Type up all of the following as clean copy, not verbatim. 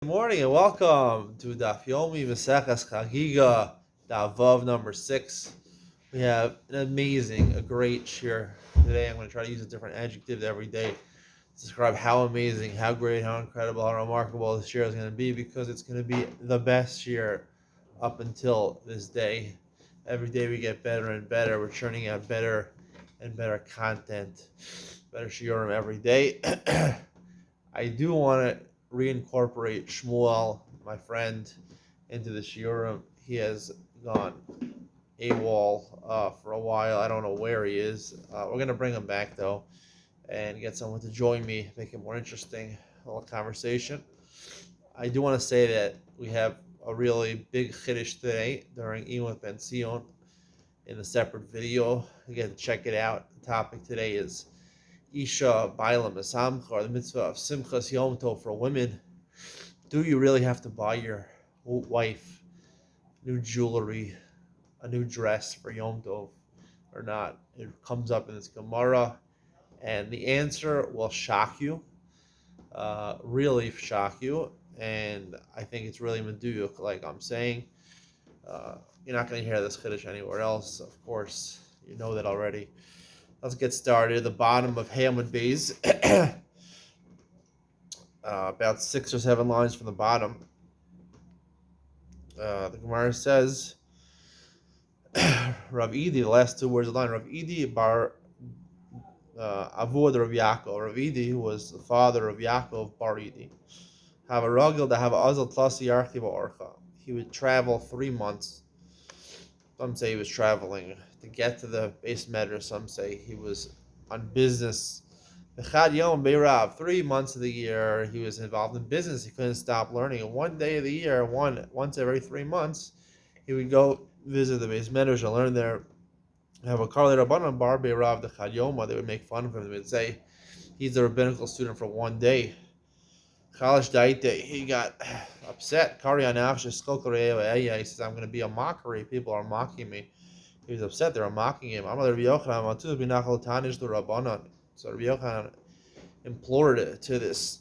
Good morning and welcome to Daf Maseches Chagigah, Daf Vav number 6. We have an amazing, a great shir today. I'm going to try to use a different adjective every day to describe how amazing, how great, how incredible, how remarkable this shir is going to be, because it's going to be the best shir up until this day. Every day we get better and better. We're churning out better and better content, better shiurim every day. I do want to reincorporate Shmuel, my friend, into the shiurim. He has gone AWOL for a while. I don't know where he is. We're going to bring him back, though, and get someone to join me, make it more interesting, a little conversation. I do want to say that we have a really big chiddush today during Iwan Ben Sion in a separate video. You get to check it out. The topic today is Isha Bailam Asamcha, the mitzvah of Simchas Yom Tov for women. Do you really have to buy your wife new jewelry, a new dress for Yom Tov, or not? It comes up in this Gemara, and the answer will shock you, really shock you, and I think it's really meduyuk, like I'm saying. You're not going to hear this chiddush anywhere else, of course. You know that already. Let's get started. At the bottom of Hamad Beis, about 6 or 7 lines from the bottom, the Gemara says, Rav Idi, the last 2 words of the line, Rav Idi bar Avud Rav Yaakov. Rav Idi was the father of Yaakov bar Idi. Have a ragil to have a azal tlasi yarchi orcha. He would travel 3 months. Some say he was traveling to get to the base medrash. Some say he was on business. Echad yom beirav. 3 months of the year he was involved in business. He couldn't stop learning. And one day of the year, once every 3 months, he would go visit the base medrash and learn there. Have a Karli Rabbanan bar beirav the Chad Yoma. They would make fun of him. They would say he's a rabbinical student for one day. Chalish Daite, he got upset. He says, I'm going to be a mockery. People are mocking me. He was upset. They were mocking him. So Rabbi Yochanan implored to this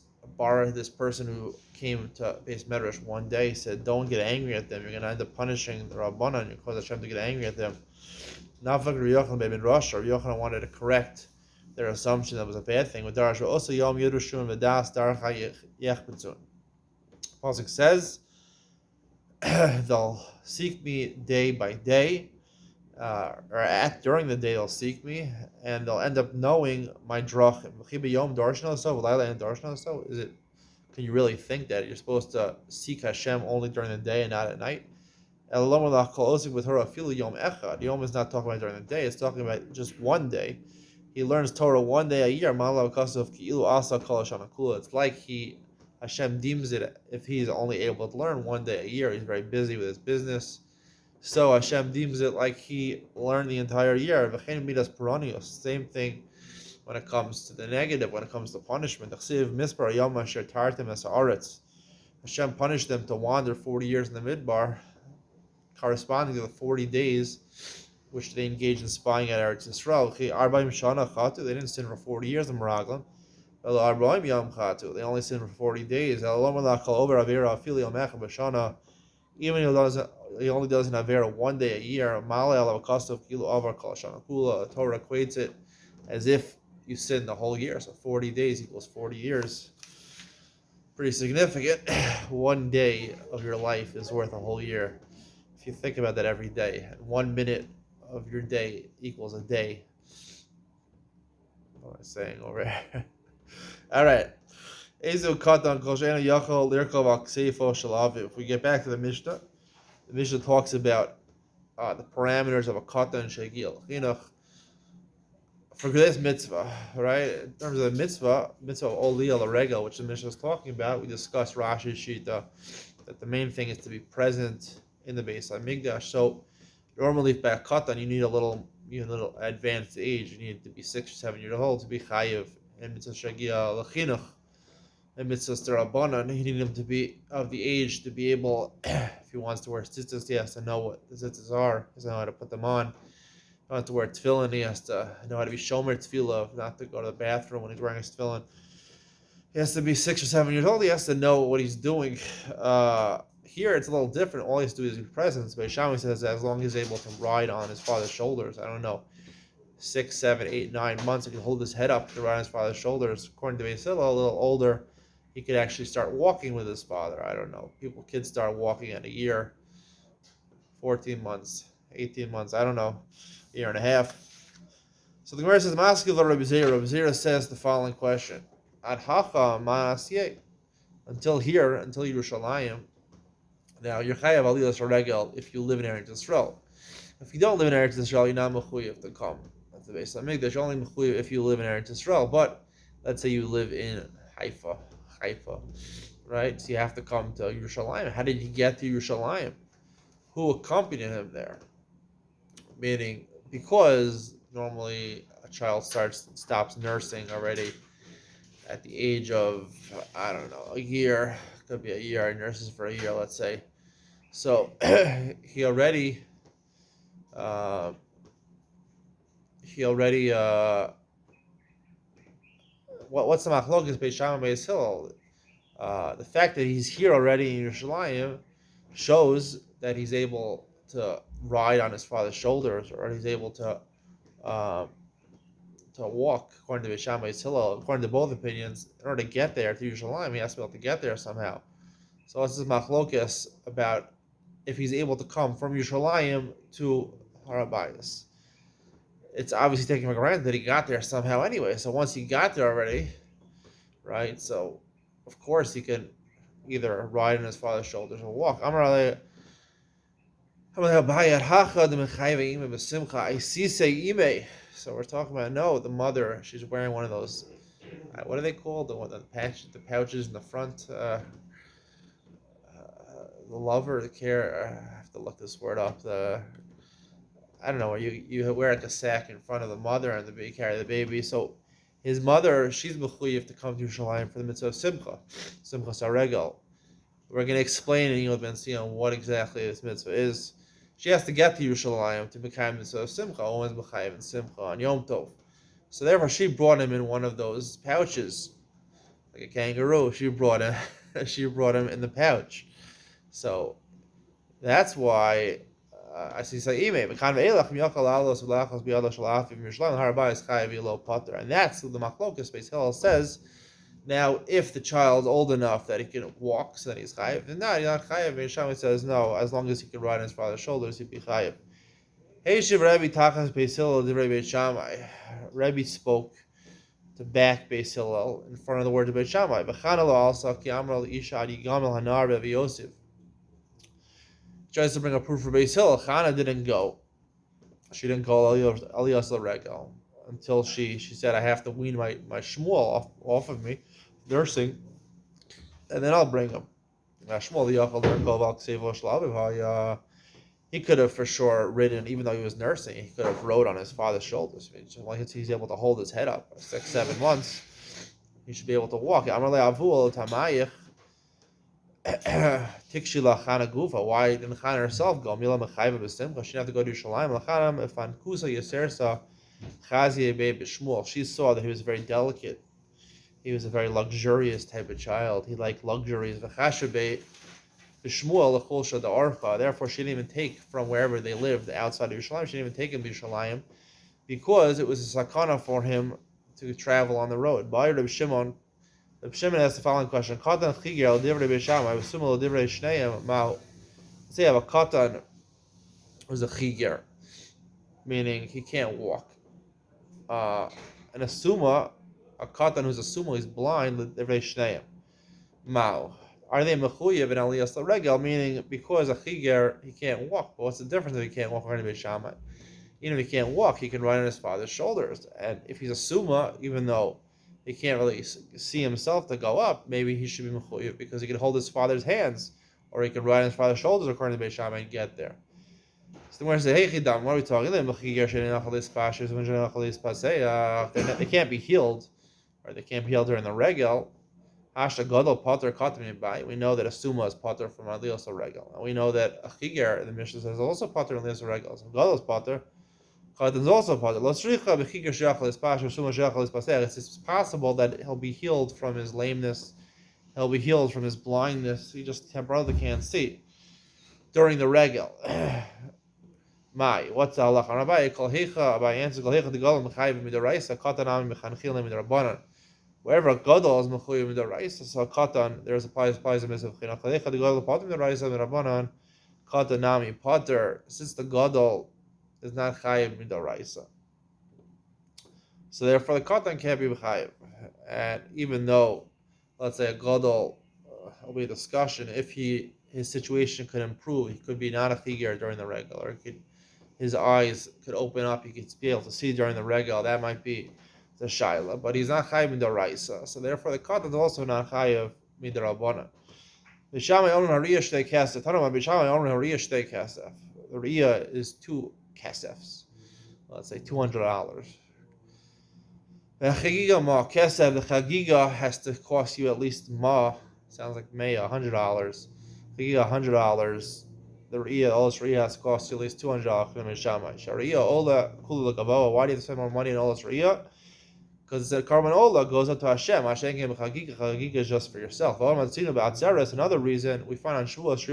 person who came to base medrash one day. He said, don't get angry at them. You're going to end up punishing the Rabbanan. You cause Hashem to get angry at them. Nafak Rabbi Yochanan wanted to correct their assumption that was a bad thing. Also, Yom Yerushim V'das Darcha Yechbetzun. Pasuk says, they'll seek me day by day, during the day they'll seek me, and they'll end up knowing my drachim. Is it? Can you really think that you're supposed to seek Hashem only during the day and not at night? Yom is not talking about during the day; it's talking about just one day. He learns Torah one day a year. It's like Hashem deems it, if he's only able to learn one day a year. He's very busy with his business, so Hashem deems it like he learned the entire year. Same thing when it comes to the negative, when it comes to punishment. Hashem punished them to wander 40 years in the midbar, corresponding to the 40 days which they engaged in spying at Eretz Yisrael. They didn't sin for 40 years in Meraglim. They only sinned for 40 days. Even if he only does an Avera one day a year, Torah equates it as if you sin the whole year. So 40 days equals 40 years. Pretty significant. One day of your life is worth a whole year. If you think about that every day, 1 minute of your day equals a day. What am I saying over here? All right. If we get back to the Mishnah talks about the parameters of a katan shegil. For this mitzvah, right? In terms of the mitzvah of Oli al Regel, which the Mishnah is talking about, we discussed Rashi's Shita, that the main thing is to be present in the Beis Hamikdash. So normally, by a katan, you need a little advanced age. You need to be 6 or 7 years old to be chayiv and mitzvah Chagigah lechinuch and mitzvah derabanan. You need him to be of the age to be able, if he wants to wear tzitzis, he has to know what the tzitzis are. He has to know how to put them on. If he wants to wear tefillin, he has to know how to be shomer tefillah, not to go to the bathroom when he's wearing his tefillin. He has to be 6 or 7 years old. He has to know what he's doing. Here it's a little different. All he has to do is be present. But Shammai says that as long as he's able to ride on his father's shoulders, I don't know, 6, 7, 8, 9 months, he can hold his head up to ride on his father's shoulders. According to Beis Hillel, a little older, he could actually start walking with his father. I don't know. Kids start walking at a year, 14 months, 18 months, I don't know, a year and a half. So the Gemara says, Maskil Rabbi Zera. Rabbi Zera says the following question. Ad hacha ma'asiyeh. Until here, until Yerushalayim, now you're chayav aliyos regel if you live in Eretz Yisrael. If you don't live in Eretz Yisrael, you're not mechuyev to come. That's the base of Mikdash. You're only mechuyev if you live in Eretz Yisrael. But let's say you live in Haifa, right? So you have to come to Yerushalayim. How did he get to Yerushalayim? Who accompanied him there? Meaning, because normally a child stops nursing already at the age of, I don't know, a year. Could be a year. Nurses for a year, let's say. So he already what's the machlokes Beis Shammai and Beis Hillel? The fact that he's here already in Yerushalayim shows that he's able to ride on his father's shoulders, or he's able to walk, according to Beis Shammai and Beis Hillel. According to both opinions, in order to get there to Yerushalayim, he has to be able to get there somehow. So this is machlokes about if he's able to come from Yerushalayim to Har HaBayis. It's obviously taking for granted that he got there somehow anyway. So once he got there already, right? So of course he can either ride on his father's shoulders or walk. So we're talking about the mother. She's wearing one of those. What are they called? The pouches in the front. The lover, the care. I have to look this word up. I don't know, where you wear like a sack in front of the mother and you carry the baby. So his mother, she's mechuyev to come to Yerushalayim for the mitzvah of Simcha Saregel. We're going to explain in Yom Ben Sion what exactly this mitzvah is. She has to get to Yerushalayim to become the mitzvah of Simcha. Always mechayev and Simcha on Yom Tov. So therefore, she brought him in one of those pouches, like a kangaroo. She brought him in the pouch. So that's why. I see say and that's the machlokes. Beis Hillel says, now if the child's old enough that he can walk, so then he's chayiv. And no, he's not chayiv. Beis Shammai says no, as long as he can ride on his father's shoulders, he'd be chayiv. Rabbi spoke to back Beis Hillel in front of the words of Beis Shammai. Tries to bring a proof for Beis Hillel. Chana didn't go. She didn't call Aliyas L'Regel until she said, I have to wean my Shmuel off of me, nursing, and then I'll bring him. He could have for sure ridden, even though he was nursing, he could have rode on his father's shoulders. Once he's able to hold his head up 6-7 months, he should be able to walk. Tikshila Chana Gufa. Why didn't Chana herself go? Mila Mechayva B'Simcha. She didn't have to go to Yerushalayim. Lachanam Efankusa Yesersa Chazi Ebe B'Shmuel. She saw that he was very delicate. He was a very luxurious type of child. He liked luxuries. V'Chashabe B'Shmuel L'Chol Shad Orcha. Therefore, she didn't even take from wherever they lived outside of Yerushalayim. She didn't even take him to Yerushalayim because it was a sakana for him to travel on the road. By Reb Shimon. Reb Shimon asked the following question: Katan Chagigah Divrei Beis Shammai, V'Sumel Divrei Shneim Ma'u. Let's say you have a katan who's a chigir, meaning he can't walk. And a suma, a katan who's a suma, he's blind. Divrei Shneim Ma'u. Are they mechuyev in aliyas l'regel? Meaning because a chigir he can't walk. But what's the difference if he can't walk according to Beis Shammai? Even if he can't walk, he can ride on his father's shoulders. And if he's a suma, even though he can't really see himself to go up, maybe he should be mechuyev because he can hold his father's hands, or he can ride on his father's shoulders according to Beis Shammai and get there. So the Gemara says, "Hey Chidam, what are we talking about? They can't be healed, or they can't be healed during the regel. We know that a suma is pater from aliyos regel, and we know that a chigir, the Mishnah says, is also pater from aliyos regel. So gadol is pater. Katan is also positive. It's possible that he'll be healed from his lameness. He'll be healed from his blindness. He just temporarily can't see during the regel. What's the halacha? Rabbi Kol Hecha. Rabbi answers Kol Hecha the Golem Mechayim Midaraisa Katan Am Mechanchilim Midarabanan. Wherever a gadol is mechuyim midaraisa, so a katan there's applies a mitzvah. Chalecha the gadol pater midaraisa midarabanan katan nami pater. Since the gadol is not chayiv midaraisa, so therefore the katan can't be chayiv. And even though, let's say a gadol, will be a discussion if his situation could improve, he could be not a figure during the regular. His eyes could open up, he could be able to see during the regular. That might be the shaila, but he's not chayiv midaraisa, so therefore the katan is also not chayiv midarabana. Bishamai only hariyah shtei kesef. Tanuma bishamai only hariyah shtei kesef. The riyah is 2 kesefs. Let's say $200. The chagigah ma kesef. The chagigah has to cost you at least ma. Sounds like may $100. Chagigah $100. The riyah, all this riyah has to cost you at least $200. Bishamai shariyah ola kulu legavoa. Why do you have to spend more money on all this riyah? Because it said Karban Ola goes up to Hashem. Hashem came Chagigah. Chagigah is just for yourself. Another reason we find on Shavuos,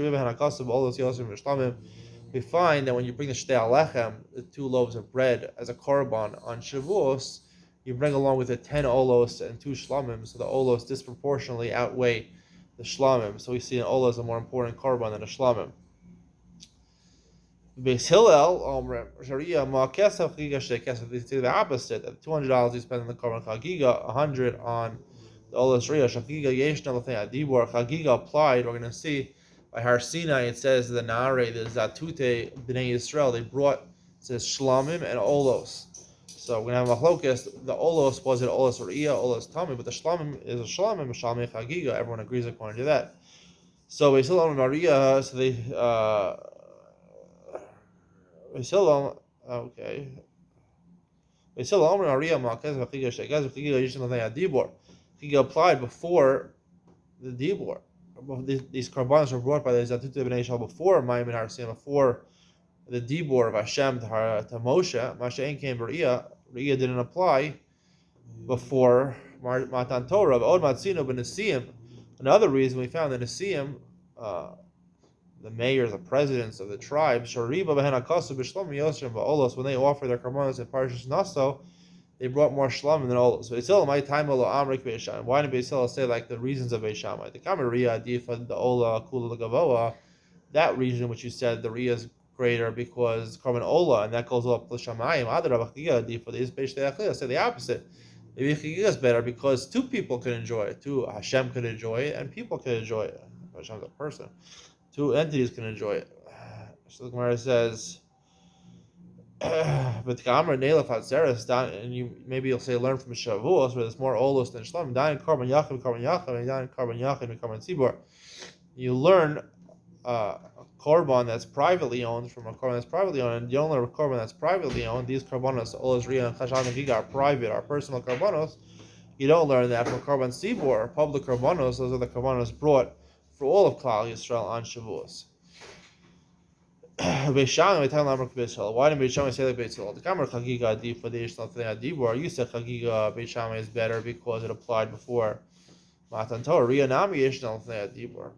we find that when you bring the Shtei Alechem, the 2 loaves of bread, as a Karban on Shavuos, you bring along with it 10 olos and 2 shlamim, so the olos disproportionately outweigh the shlamim. So we see an olah is a more important Karban than a shlamim. Beis Hillel, Sharia ma kesef chagigah shtei kesef. They say the opposite. That $200 you spend on the korban chagigah, $100 on the olas Sharia. Chagigah yeshna l'fnei adibor. Chagigah applied. We're going to see by Har Sinai. It says the Nare, the Zatute b'nei Yisrael. They brought, it says shlamim and olos. So we're going to have a machlokas. The olos was it olos Sharia, olos Tami, but the shlamim is a shlamim, shlamim chagigah. Everyone agrees according to that. So Beis Hillel and Maria, so they. Okay. He applied before the dibor. These karbanos were brought by the Zatut Bnei Yisrael before Mayim and Har Sinai, before the dibor of Hashem to Moshe. Moshe came Riyah didn't apply before Matan Torah. Od Matzino b'Nesim. Another reason we found the Nesim, the mayors, the presidents of the tribes, when they offer their karbanos in Parshas Naso, they brought more shlamim than olos. So my time why did Beis Hillel say like the reasons of Beis Shammai? The Kamariya the Ola Kula Gavoa, that reason which you said the Riyah is greater because Karban Ola, and that goes up to Shamayim. Say the opposite. Maybe Chagigah is better because 2 people can enjoy it. Hashem could enjoy it, and people can enjoy it. Hashem's a person. 2 entities can enjoy it. So the Gemara says, but and maybe you'll say learn from Shavuos where there's more olos than shlam. Down in Karban Yachid, and down in Karban Yachid and Karban Tzibor. You learn a korban that's privately owned from a korban that's privately owned, and you don't learn a korban that's privately owned. These korbanos, olos Riyah and Chashan and Giga, are private, are personal korbanos. You don't learn that from Karban Tzibor, public korbanos. Those are the korbanos brought for all of Klal Yisrael on Shavuos. Beis Shammai, we tell them Beis Hillel. Why didn't Beis Shammai say like Beis Hillel? The Kamar Chagigah Adif for the Yisrael Thnei Adibor. You said Chagigah Beis Shammai is better because it applied before Matan Torah. Riyah Nami Yisrael Thnei Adibor.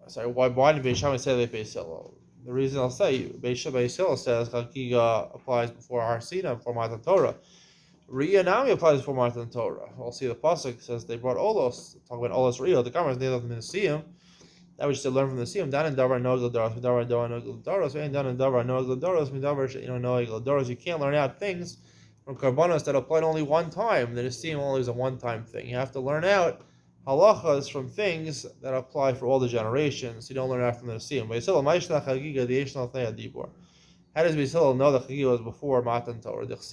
Sorry, why did Beis Shammai say like Beis Hillel? The reason I'll say, Beis Hillel says Chagigah applies before Har Sinai, before Matan Torah. Riyah Nami applies before Matan Torah. We'll see the pasuk says they brought olos. Talk about olos Riyah. The Kamar is named in the Nesim. That we should learn from the Nesim. Dan and Davar Noeg L'Daros. Davar Noeg L'Daros. And Dan and Davar Noeg L'Daros. Davar Noeg L'Daros. You can't learn out things from karbanos that applied only one time. The Nesim only is a one-time thing. You have to learn out halachas from things that apply for all the generations. You don't learn out from the Nesim. How does Beis Hillel know that Chagigah was before Matan Torah? It says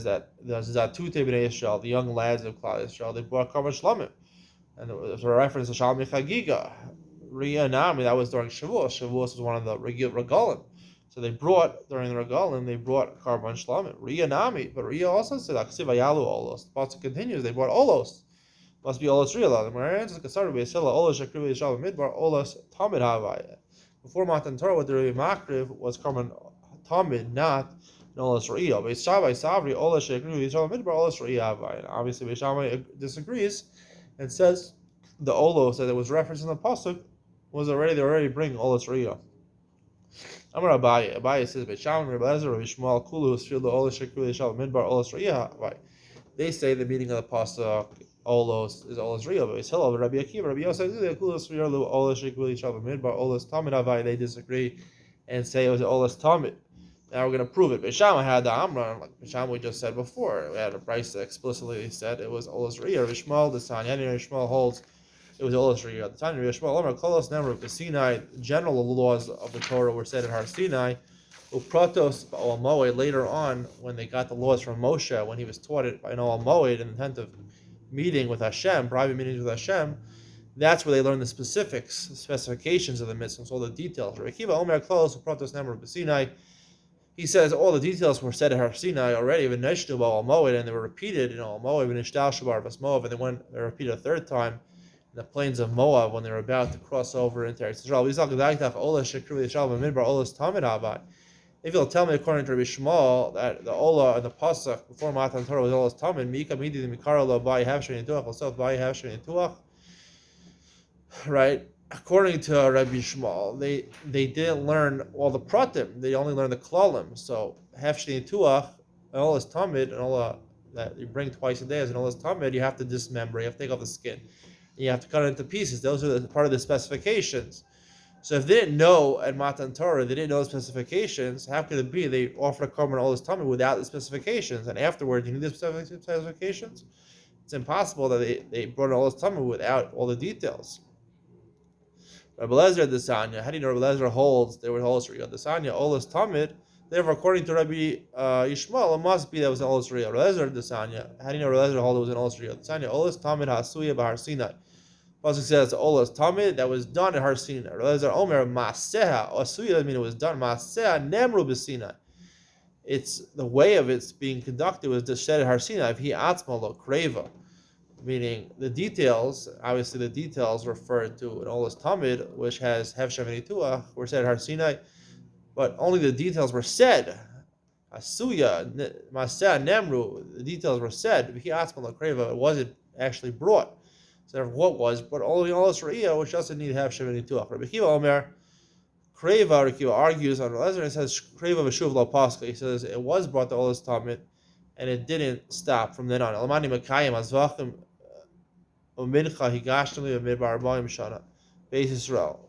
that the Zatute b'nei Yisrael, the young lads of Klal Yisrael, they brought Karban Shlamim. And there was a reference to Shalom Chagigah. Riyah Nami, that was during Shavuos. Shavuos was one of the regalim. So they brought, during the regalim, they brought Karban Shlamim. Riyah Nami, but Riyah also said, Aksiv Ayalu Olos. The pasuk continues, they brought Olos. Must be Olas Riyah. The Marians is Kasar Beis Hillel Olas Shakriv Yisrael Midbar Olas Tamid Havaya. Before Matan Torah, what the Rebbe Makriv was Karman Tamid, not an Olas Riyah. Beis Shammai Savri Olas Shakriv Yisrael Midbar Olas Riyah Havaya. Obviously, Beis Shammai disagrees and says the Olos that it was referenced in the pasuk was already bringing Olas Riyah. Amar Abaye. Abaye says Beis Shammai Rebbe Lezer Rebbe Shmuel Kulu who's filled the Olas Shakriv Yisrael Midbar Olas Riyah Havaya. They say the meaning of the pasuk Olos is Olos Riyah, but it's Hillel, Rabbi Akiva, Rabbi Yosef, Kulos Riyah, Olos Shikuli Shalom Midbar, Olos Tamid Havai. They disagree and say it was Olos Tamid. Now we're going to prove it. Beis Shammai had the Amran, like Beis Shammai we just said before. We had a price that explicitly said it was Olos Riyah. Rabbi Shmuel, the Tanya, and Rabbi Shmuel holds it was Olos Riyah. The Tanya, Rabbi Shmuel, Omer, Kolos Nemru, the Sinai, general laws of the Torah were said at Har Sinai. Upratos Ba'al Moed, later on, when they got the laws from Moshe, when he was taught it by an Ba'al Moed in the tent of meeting with Hashem, private meetings with Hashem, that's where they learn the specifics, the specifications of the mitzvahs, all the details. Rabbi Akiva Omer Klos Upratos Nemru B'Sinai, he says all the details were said at Har Sinai already, V'neshtu Ba'al Moed, and they were repeated in Ba'al Moed, V'nishtal Shabar Bas Moav, and they repeated a third time in the plains of Moab when they were about to cross over into Eretz Yisrael. If you'll tell me according to Rabbi Shmuel that the Ola and the Pasuk before Matan Torah was Ola's Tamid, Mika Midi the Mikara Lo Bai Havshin Yituach, Osef Bai Havshin Yituach, right? According to Rabbi Shmuel, they didn't learn all the pratim, they only learned the klalim. So Havshin Yituach, and Ola's Tamid, and Ola that you bring twice a day as an Ola's Tamid, you have to dismember, you have to take off the skin, you have to cut it into pieces. Those are part of the specifications. So if they didn't know at Matan Torah, they didn't know the specifications, how could it be they offered a korban all this time without the specifications? And afterwards, you need the specifications? It's impossible that they brought all this time without all the details. Rabbi Lezer Desanya, how do you know Rabbi Lezer holds there was Olos Riyah? Desanya, Olos Tamid, therefore, according to Rabbi Yishmael, it must be that it was an Olos Riyah. Rabbi Lezer Desanya, how do you know Rabbi Lezer holds it was an Olos Riyah? Desanya, Olos Tamid Hasuya Bahar Sinai. Pasuk says Olas Tamid that was done at Har Sinai. Realizer Omer Maaseha Asuya doesn't mean it was done. Maaseha Nemru B'Sinai. It's the way of it's being conducted was just said at Har Sinai. If he atzma lo kreva, meaning the details. Obviously, the details refer to an Olas Tamid, which has Hevshem and Ituach, were said at Har Sinai, but only the details were said. Asuya Maaseha Nemru. The details were said. If he atzma lo kreva, it wasn't actually brought. So what was, but only Olos Riyah, which doesn't need to have Shem and Nituach. Rabbi Akiva Omer, Kreva, Rabbi Akiva argues on Lezer and says, Kreva V'shuv Lo Pascha. He says it was brought to Olos Tamid, and it didn't stop from then on. Elamani Makayim Azvachim Umincha Higashtem Midbar Arbaim Shana, Beis Yisrael.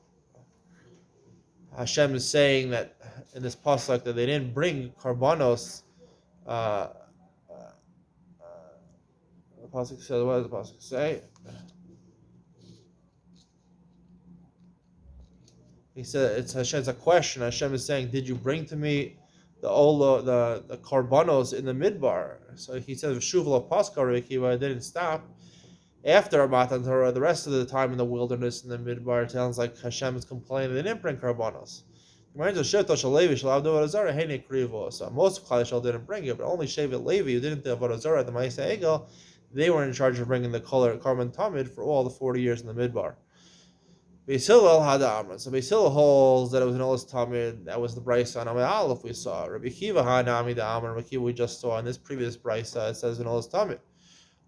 Hashem is saying that in this pasuk that they didn't bring karbanos. The pasuk says, what does the pasuk say? He said it's Hashem's a question. Hashem is saying, "Did you bring to me the ola, the karbanos in the midbar?" So he says, "Shuv Pascha Rekiva." It didn't stop after Matan Torah. The rest of the time in the wilderness in the midbar, it sounds like Hashem is complaining they didn't bring karbanos. So most of Klal Yisrael didn't bring it, but only Shevet Levi, who didn't do Avodah Zarah at the Ma'aseh Egel, they were in charge of bringing the korban tamid for all the 40 years in the midbar. Beis Hillel had the Amran. So Beis Hillel holds that it was an Olas Tamid. That was the Brisa on Amid Aleph we saw. Rabbi Akiva had Amid the Amran. Rabbi Akiva we just saw in this previous Brisa. It says an Olas Tamid.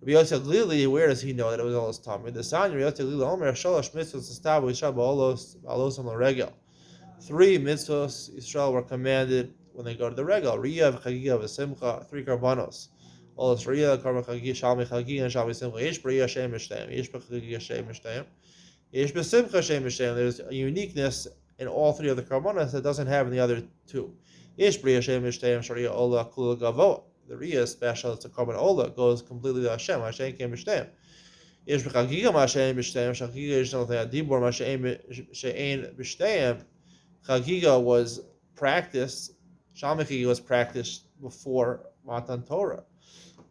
Rabbi Yosef Lili, where does he know that it was Olas Tamid? The Sanya Rabbi Yosef Lili Omer Shalosh Mitzvos Establish Shabbat Olos Regel. 3 mitzvos Israel were commanded when they go to the Regel. Riyah, Chagigah, V'Simcha. 3 karbanos. Olas Riyah, Karban Chagigah, Shalmi Chagigah, and Shalmi Simcha. Yesh B'Riyah Shem Mishtayim. Yesh B'Chagigah Shem Mishtayim. There's a uniqueness in all 3 of the karbonas that doesn't have in the other 2. The Riyah is special, it's a carbon Ola, goes completely to Hashem. Hashem came Mishtayim. Chagigah was practiced, Shalmichigah was practiced before Matan Torah,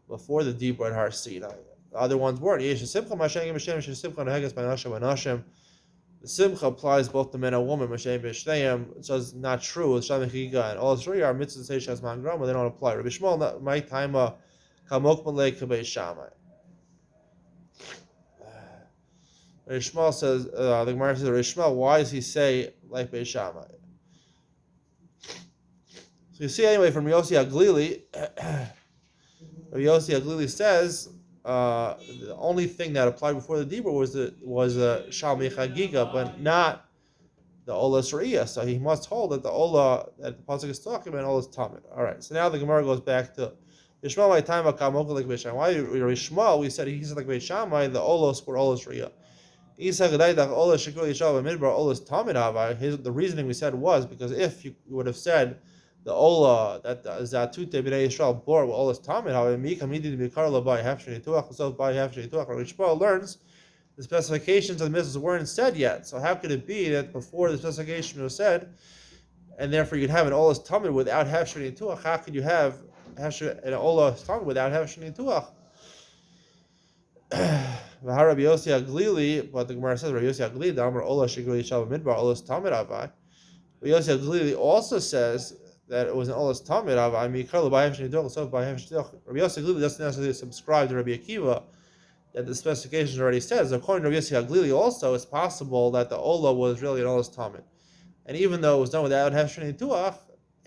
before the Dibur at Har Sinai. The other ones weren't. The simcha applies both to men and women. So it's not true. Chagigah and all 3 are mitzvahs seishas mangrama. They don't apply. Rabbi Shmuel my time kamok malei kabei Shammai. Rishmal says, the Gemara says, Rishmal, why does he say like Beis Shammai? So you see anyway from Yossi Aglili, Yossi Aglili says the only thing that applied before the Dibur was the Shalmi Chagigah, but not the Ola Sariya. So he must hold that the Ola that the pasuk is talking about Ola is Tamid. All right. So now the Gemara goes back to Yishmael my time like Beis Shammai. Why Yishmael? We said he said like Beis Shammai. The Olos were Ola Sariya. The reasoning we said was because if you would have said the Ola that Zatute B'nai Yisrael bore Ola's Tamid, however, Mika Midi to be Karla by Hafshani Tuach, so by Hafshani Tuach, Rishpa learns the specifications of the mitzvahs weren't said yet. So how could it be that before the specification was said, and therefore you'd have an Ola's Tamid without Hafshani Tuach? How could you have an Ola's Tamid without Hafshani Tuach? Rabbi Yossi Aglili, but the Gemara says Rabbi Yossi Aglili, the Amar Ola Shigli Shalom Midbar Ola's Tamid Avai. Rabbi Yossi Aglili also says that it was an Ola's Tamid Avai. Mikar by Hafshani Tuach, so by Hafshani Tuach. Rabbi Yossi Aglili doesn't necessarily subscribe to Rabbi Akiva that the specification already says. According to Rabbi Yossi Aglili, also it's possible that the Ola was really an Ola's Tamid, and even though it was done without Hafshani Tuach,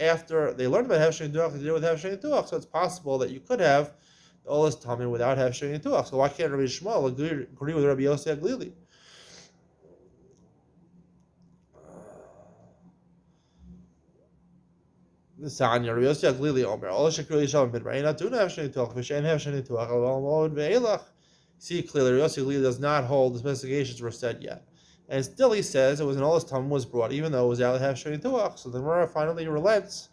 after they learned about Hafshani Tuach, they did it with Hafshani Tuach. So it's possible that you could have the Ola's Tamid without Hafshani Tuach. So why can't Rabbi Shmuel agree with Rabbi Yossi Aglili? The Sanya Rabbi Yossi Aglili Omer Ola Shekri Yishav Midbar Eina Tuna Hafshani Tuach V'Shein Hafshani Tuach Alam Ve'elach. See clearly, Rabbi Yossi Aglili does not hold the specifications were said yet, and still he says it was an Ola's Tamid was brought even though it was out of Hafshani Tuach. So the Gemara finally relents.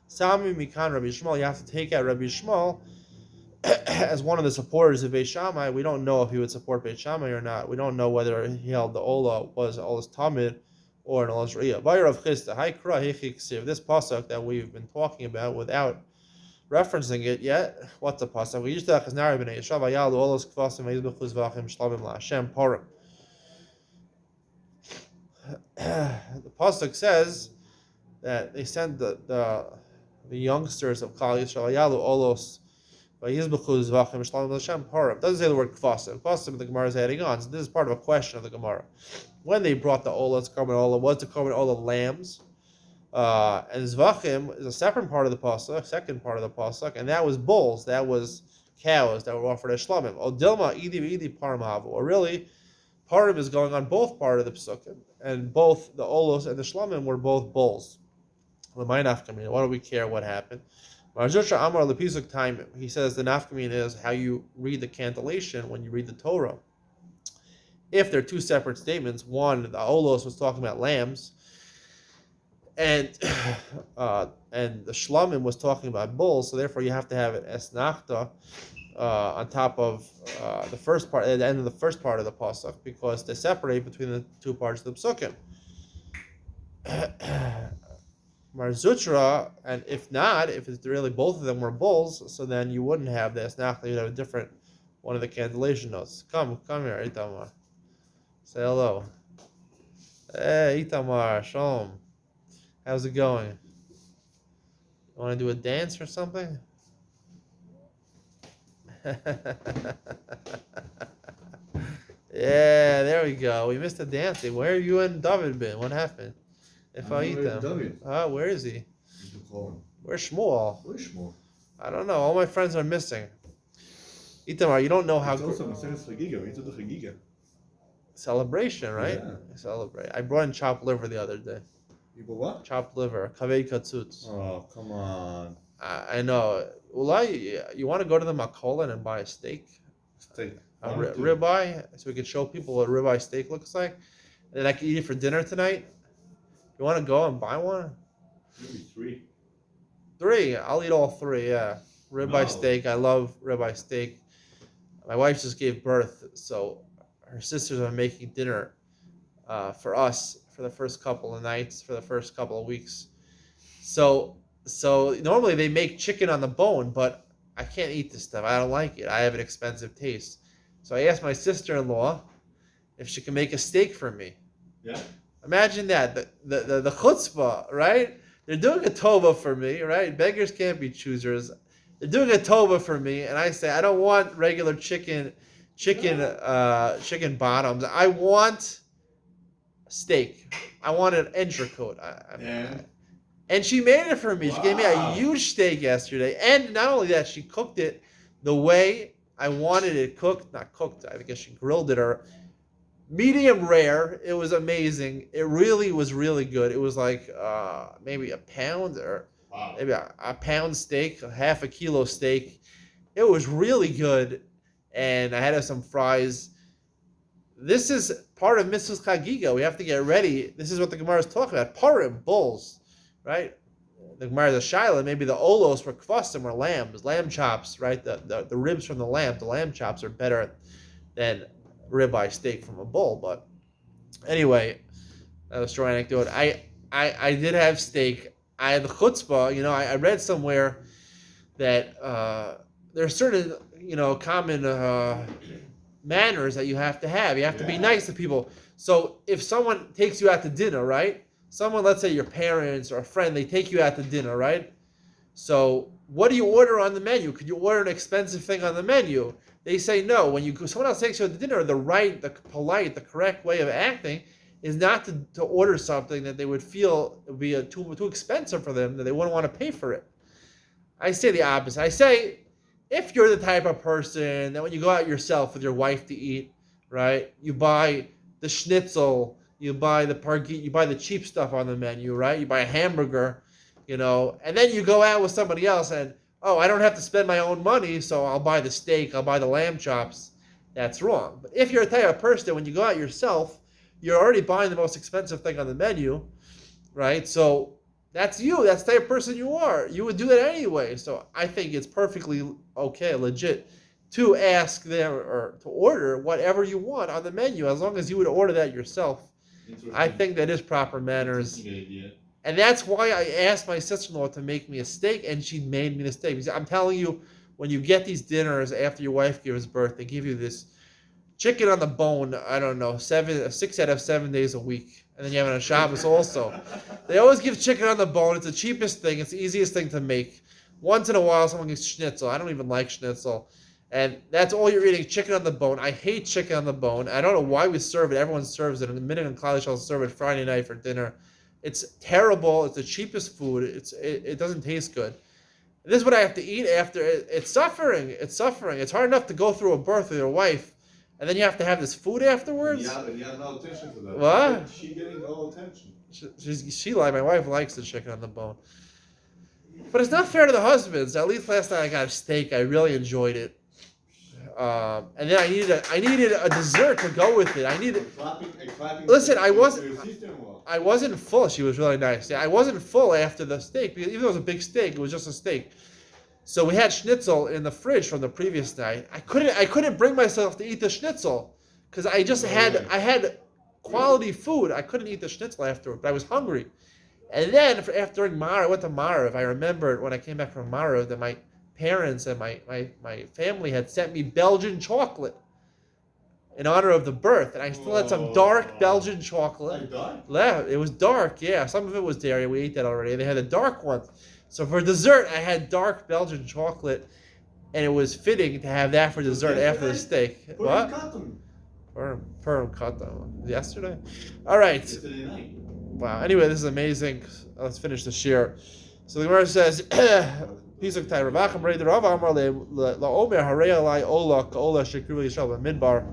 Sami Mikan Rabbi Shmuel. You have to take out Rabbi Shmuel as one of the supporters of Beis Shammai. We don't know if he would support Beis Shammai or not. We don't know whether he held the Ola was Ola's Tamid or an Ola's Riyah. Bayar of Chisda, Haikra Hechiksiv. This pasuk that we've been talking about without referencing it yet. What's the pasuk? We used to have Chaznari B'nai Yisrael Vayal Olos Kvasim Vayizbechuz Vachim Shlavim LaHashem Parim. The pasuk says that they sent the youngsters of Klal Yisrael Vayalu Olos. It doesn't say the word kvasim. Kvasim the Gemara is adding on. So this is part of a question of the Gemara. When they brought the Ola, it's Karban Ola, was the Karban Ola lambs? And Zvachim is a separate part of the pasuk, second part of the pasuk, and that was bulls, that was cows that were offered as shlamim. O Dilma Idi Parim Havu. Or really, Parim is going on both part of the pasukim, and both the Olos and the shlamim were both bulls. What do we care what happened? He says the nafkamin is how you read the cantillation when you read the Torah. If they're two separate statements, one, the Olos was talking about lambs, and the Shlamim was talking about bulls, so therefore you have to have it esnachta on top of the first part, at the end of the first part of the pasuk, because they separate between the two parts of the psukim. Marzutra, and if not, if it's really both of them were bulls, so then you wouldn't have the esnachta, you'd have a different one of the cantillation notes. Come here, Itamar. Say hello. Hey, Itamar, Shalom. How's it going? You want to do a dance or something? Yeah, there we go. We missed the dancing. Where have you and David been? What happened? If I eat them. Where is he? Where's Shmuel? Where's Shmuel? I don't know. All my friends are missing. Itamar, you don't know how. Chagigah. Celebration, right? Yeah. Celebrate. I brought in chopped liver the other day. You bought what? Chopped liver, kavei katzutz. Oh, come on. I know. You want to go to the Makolan and buy a steak? Steak. A ribeye, so we can show people what a ribeye steak looks like, and then I can eat it for dinner tonight. You want to go and buy one? Maybe 3. 3. I'll eat all 3. Yeah, ribeye steak. I love ribeye steak. My wife just gave birth, so her sisters are making dinner for us for the first couple of nights, for the first couple of weeks. So normally they make chicken on the bone, but I can't eat this stuff. I don't like it. I have an expensive taste. So I asked my sister-in-law if she can make a steak for me. Yeah. Imagine that, the chutzpah, right? They're doing a tova for me, right? Beggars can't be choosers. They're doing a tova for me, and I say, I don't want regular chicken. chicken bottoms. I want steak. I want an entrecôte. And she made it for me. She gave me a Wow. huge steak yesterday. And not only that, she cooked it the way I wanted it cooked. Not cooked, I guess she grilled it, or medium rare. It was amazing. It really was really good. It was like maybe a pound, or Wow. maybe a pound steak, a half a kilo steak. It was really good. And I had some fries. This is part of Mrs. Chagigah. We have to get ready. This is what the Gemara is talking about. Purim, bulls, right? The Gemara is a Shaila. Maybe the olos were kvasim, or lambs, lamb chops, right? The ribs from the lamb chops are better than ribeye steak from a bull. But anyway, that was a short anecdote. I did have steak. I had the chutzpah. I read somewhere that there are certain common manners that you have to have. You have to be nice to people. So if someone takes you out to dinner, right? Someone, let's say your parents or a friend, they take you out to dinner, right? So what do you order on the menu? Could you order an expensive thing on the menu? They say no. When someone else takes you out to dinner, the polite, the correct way of acting is not to order something that they would feel would be too expensive for them, that they wouldn't want to pay for it. I say the opposite. I say, if you're the type of person that when you go out yourself with your wife to eat, right, you buy the schnitzel, you buy the pargit, you buy the cheap stuff on the menu, right? You buy a hamburger, and then you go out with somebody else and, oh, I don't have to spend my own money, so I'll buy the steak, I'll buy the lamb chops. That's wrong. But if you're the type of person that when you go out yourself, you're already buying the most expensive thing on the menu, right? So that's you. That's the type of person you are. You would do that anyway. So I think it's perfectly okay, legit, to ask them or to order whatever you want on the menu, as long as you would order that yourself. I think that is proper manners. And that's why I asked my sister-in-law to make me a steak, and she made me the steak. I'm telling you, when you get these dinners after your wife gives birth, they give you this chicken on the bone, I don't know, 6 out of 7 days a week. And then you have it on Shabbos also. They always give chicken on the bone. It's the cheapest thing. It's the easiest thing to make. Once in a while, someone gets schnitzel. I don't even like schnitzel. And that's all you're eating, chicken on the bone. I hate chicken on the bone. I don't know why we serve it. Everyone serves it. In the minute in college, I'll serve it Friday night for dinner. It's terrible. It's the cheapest food. It doesn't taste good. And this is what I have to eat after. It's suffering. It's suffering. It's hard enough to go through a birth with your wife, and then you have to have this food afterwards. You have no attention to that. What? She getting no attention. My wife likes the chicken on the bone. But it's not fair to the husbands. At least last night I got a steak. I really enjoyed it. And then I needed a dessert to go with it. Listen, I wasn't full. She was really nice. Yeah, I wasn't full after the steak, because even though it was a big steak, it was just a steak. So we had schnitzel in the fridge from the previous night. I couldn't bring myself to eat the schnitzel because I had quality food. I couldn't eat the schnitzel afterward, but I was hungry. And then during Marav, I went to Marav. I remembered when I came back from Marav that my parents and my family had sent me Belgian chocolate in honor of the birth, and I still had some dark Belgian chocolate. Dark? It was dark, yeah. Some of it was dairy. We ate that already. They had a dark one. So for dessert, I had dark Belgian chocolate, and it was fitting to have that for dessert after the steak. What? Purim katan. Yesterday? All right. Yesterday night. Wow. Anyway, this is amazing. Let's finish the shir. So the Gemara says, Pisuk Tai Ravacham Rei the Rava Amar LaOmer Harei Alai Ola Ka'ola Shekru Yishal Midbar.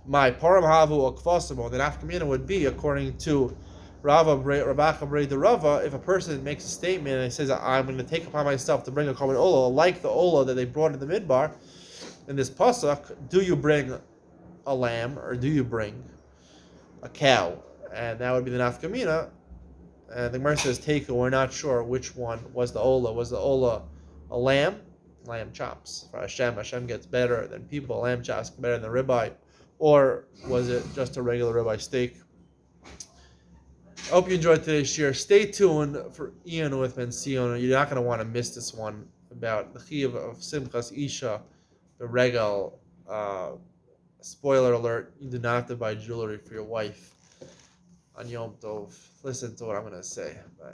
My Param Havu or Kvasimo, the Nafkamina would be, according to Ravacham Rei the Rava, if a person makes a statement and he says, I'm going to take upon myself to bring a korban Ola, like the Ola that they brought in the Midbar, in this Pasuk, do you bring a lamb or do you bring a cow? And that would be the Nafkamina. And the Gemara says, Teika, we're not sure which one was the Ola. Was the Ola a lamb? Lamb chops. For Hashem gets better than people. Lamb chops get better than ribeye. Or was it just a regular ribeye steak? I hope you enjoyed today's share. Stay tuned for Ian with Mension. You're not going to want to miss this one about the Chiyuv of Simchas Isha, the regal. Spoiler alert, you do not have to buy jewelry for your wife on Yom Tov. Listen to what I'm going to say. Bye.